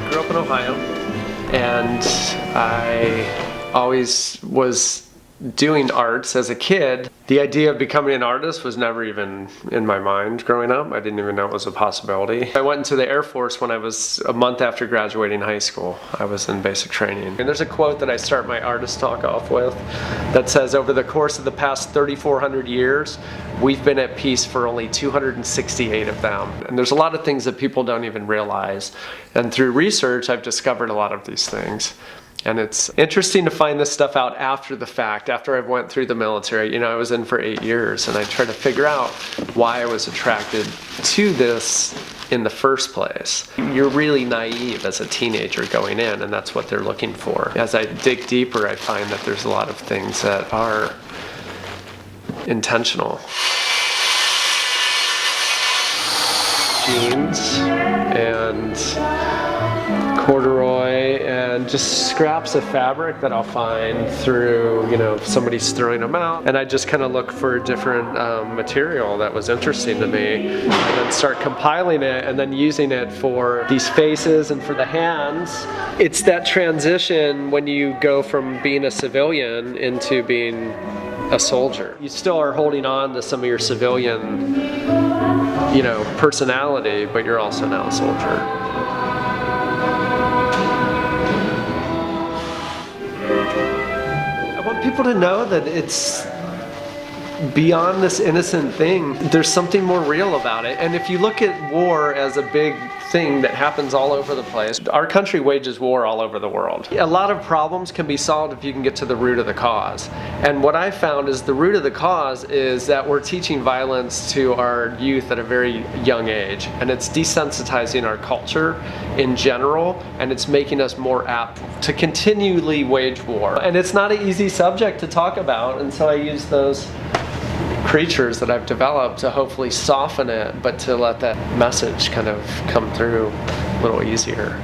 grew up in Ohio, and I always was doing arts as a kid. The idea of becoming an artist was never even in my mind growing up. I didn't even know it was a possibility. I went into the Air Force when I was a month after graduating high school. I was in basic training. And there's a quote that I start my artist talk off with that says, over the course of the past 3,400 years, we've been at peace for only 268 of them. And there's a lot of things that people don't even realize. And through research, I've discovered a lot of these things. And it's interesting to find this stuff out after the fact, after I've went through the military. You know, I was in for 8 years, and I tried to figure out why I was attracted to this in the first place. You're really naive as a teenager going in, and that's what they're looking for. As I dig deeper, I find that there's a lot of things that are intentional. Jeans and corduroy and just scraps of fabric that I'll find through, you know, if somebody's throwing them out. And I just kind of look for different material that was interesting to me, and then start compiling it and then using it for these faces and for the hands. It's that transition when you go from being a civilian into being a soldier. You still are holding on to some of your civilian, you know, personality, but you're also now a soldier. I want people to know that it's beyond this innocent thing. There's something more real about it. And if you look at war as a big thing that happens all over the place, our country wages war all over the world. A lot of problems can be solved if you can get to the root of the cause. And what I found is the root of the cause is that we're teaching violence to our youth at a very young age. And it's desensitizing our culture in general, and it's making us more apt to continually wage war. And it's not an easy subject to talk about, and so I use those creatures that I've developed to hopefully soften it, but to let that message kind of come through a little easier.